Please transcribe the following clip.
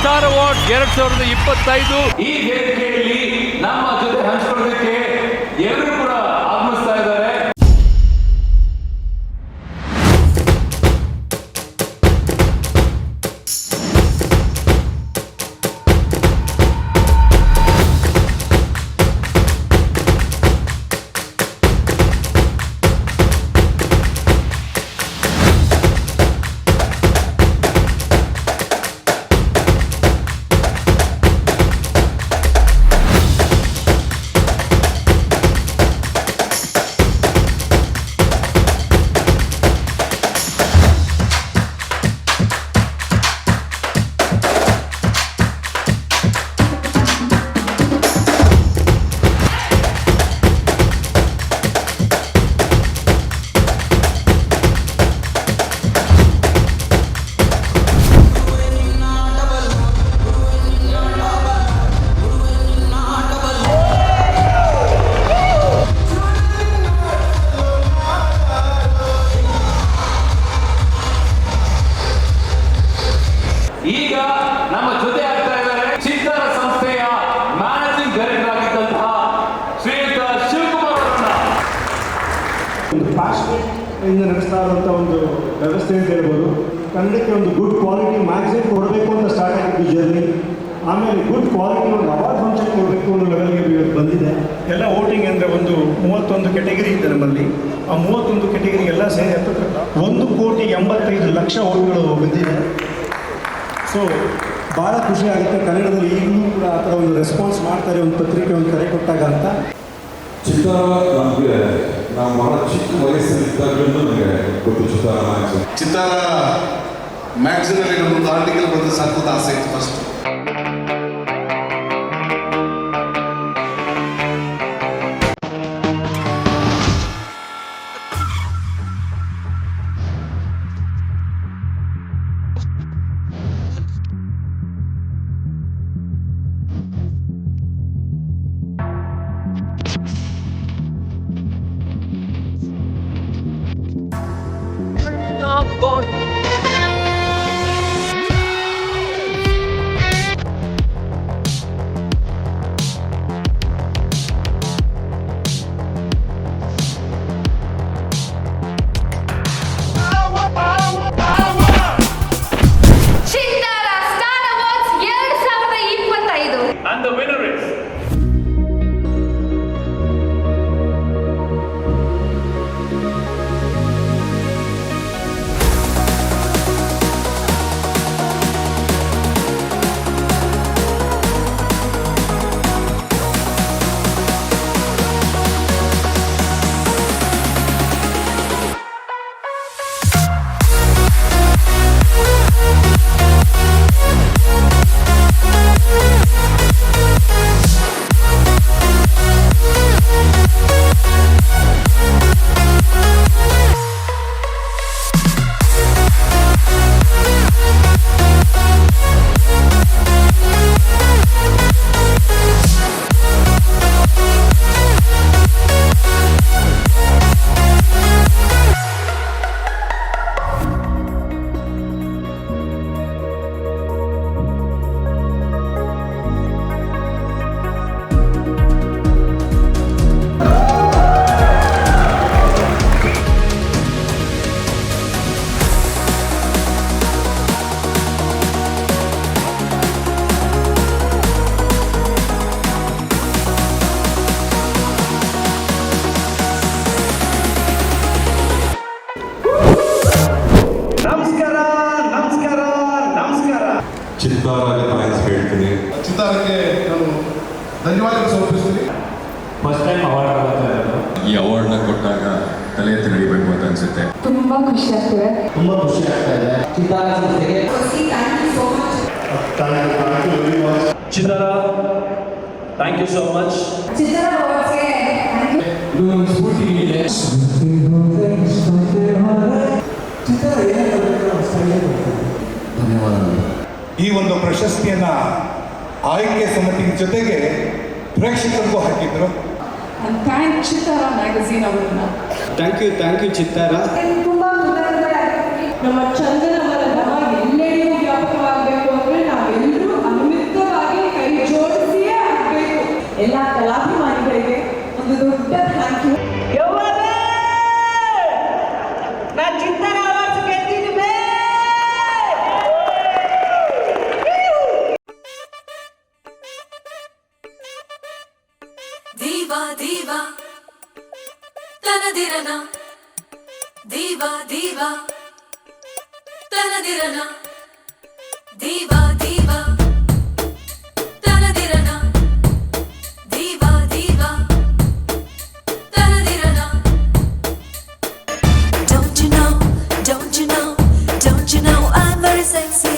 Star award 2025 ಈ ವೇದಿಕೆಯಲ್ಲಿ ನಮ್ಮ ಜೊತೆ ಹಂಚಿಕೊಳ್ಳೋದಕ್ಕೆ ಎಲ್ಲರೂ ಕೂಡ ಆಗಮಿಸ್ತಾ ಇದ್ದಾರೆ. ಈಗ ನಮ್ಮ ಜೊತೆ ಆಗ್ತಾ ಇದ್ದಾರೆ ಚಿತ್ತಾರ ಸಂಸ್ಥೆಯ ಮ್ಯಾನೇಜಿಂಗ್ ಡೈರೆಕ್ಟರ್ ಆಗಿದ್ದಂತಹ ಶ್ರೀಯುತ ಶಿವಕುಮಾರ್ ಅವರನ್ನ. ಒಂದು ಪ್ಯಾಷನೇಟ್ ಇಂದ ನಡೆಸ್ತಾ ಇರುವಂಥ ಒಂದು ವ್ಯವಸ್ಥೆ ಅಂತ ಹೇಳ್ಬೋದು. ಕನ್ನಡಕ್ಕೆ ಒಂದು ಗುಡ್ ಕ್ವಾಲಿಟಿ ಮ್ಯಾಗ್ಝಿನ್ ಕೊಡಬೇಕು ಅಂತ ಸ್ಟಾರ್ಟ್ ಆಗಿದ್ದು ಜರ್ನಿ. ಆಮೇಲೆ ಗುಡ್ ಕ್ವಾಲಿಟಿ ಒಂದು ಅವಾರ್ಡ್ ಫಂಕ್ಷನ್ ಕೊಡಬೇಕು ಅನ್ನೋ ಲೆವೆಲ್ಗೆ ಇವತ್ತು ಬಂದಿದೆ. ಎಲ್ಲ ವೋಟಿಂಗ್ ಅಂದರೆ ಒಂದು 31 ಕೆಟಗರಿ ಇದೆ ನಮ್ಮಲ್ಲಿ. ಆ 31 ಕೆಟಗರಿ ಎಲ್ಲ ಸೇರಿ 1,85,00,000 ವೋಟ್ಗಳು ಬಂದಿದೆ. ಸೊ ಭಾಳ ಖುಷಿ ಆಗುತ್ತೆ. ಕನ್ನಡದಲ್ಲಿ ಈಗಲೂ ಕೂಡ ಆ ಥರ ಒಂದು ರೆಸ್ಪಾನ್ಸ್ ಮಾಡ್ತಾರೆ ಒಂದು ಪತ್ರಿಕೆ ಒಂದು ಕರೆ ಕೊಟ್ಟಾಗ ಅಂತ. ಚಿತ್ತಾರ ನಮಗೆ ನಾವು ಬಹಳ ಚಿಕ್ಕ ವಯಸ್ಸಲ್ಲಿದ್ದಾಗಲೂ ನನಗೆ ಗೊತ್ತು. ಚಿತ್ತಾರ ಮ್ಯಾಗ್ಝಿನಲ್ಲಿ ಒಂದು ಆರ್ಟಿಕಲ್ ಬಂದರೆ ಸಾಕು ಅಂತ ಆಸೆ ಇತ್ತು first. And the winner is ಚಿತ್ತಾರಾಗೆ ಥ್ಯಾಂಕ್ಸ್ ಹೇಳ್ತೀನಿ. ಚಿತ್ತಾರಕ್ಕೆ ನಾನು ಧನ್ಯವಾದಗಳು ಸಮರ್ಪಿಸ್ತೀನಿ. ಫಸ್ಟ್ ಟೈಮ್ ಅವಾರ್ಡ್ ಆಗುತ್ತೆ. ಈ ಅವಾರ್ಡ್ನ ಕೊಟ್ಟಾಗ ತಲೆ ಎತ್ತಿ ನಡಿಬೇಕು ಅಂತ ಅನ್ಸುತ್ತೆ. ತುಂಬಾ ಖುಷಿ ಆಗ್ತಿದೆ. ತುಂಬ ಖುಷಿ ಆಗ್ತಾ ಇದೆ. ಚಿತ್ತಾರ ಸಂಸ್ಥೆಗೆ ಚಿತ್ತಾರ ಥ್ಯಾಂಕ್ ಯು ಸೋ ಮಚ್. ಚಿತ್ತಾರ ಅವಾರ್ಡ್ಸ್ಗೆ ಇದು ಒಂದು ಸ್ಫೂರ್ತಿ ಇದೆ. ಚಿತ್ತಾರ ಧನ್ಯವಾದಗಳು. ಈ ಒಂದು ಪ್ರಶಸ್ತಿಯನ್ನು ಆಯ್ಕೆ ಸಮಿತಿ ಜೊತೆಗೆ ಪ್ರೇಕ್ಷಕರಿಗೂ ಹಾಕಿದ್ರು. ಥ್ಯಾಂಕ್ ಚಿತ್ತಾರ ಮ್ಯಾಗಝೀನ್ ಅವರನ್ನ. ಥ್ಯಾಂಕ್ ಯು ಚಿತ್ತಾರ. ತುಂಬಾ ನಮ್ಮ ಚಂದನ ಮರದ ಎಲ್ಲೆಡೆಯೂ ವ್ಯಾಪಕವಾಗಬೇಕು ಅಂದರೆ ನಾವೆಲ್ಲರೂ ದೀವಾ ದೀವಾ ತನದಿರನ ದೀವಾ ದೀವಾ ತನದಿರನ ದೀವಾ ದೀವಾ ತನದಿರನ ದೀವಾ ದೀವಾ ತನದಿರನ Don't you know, don't you know, don't you know I'm very sexy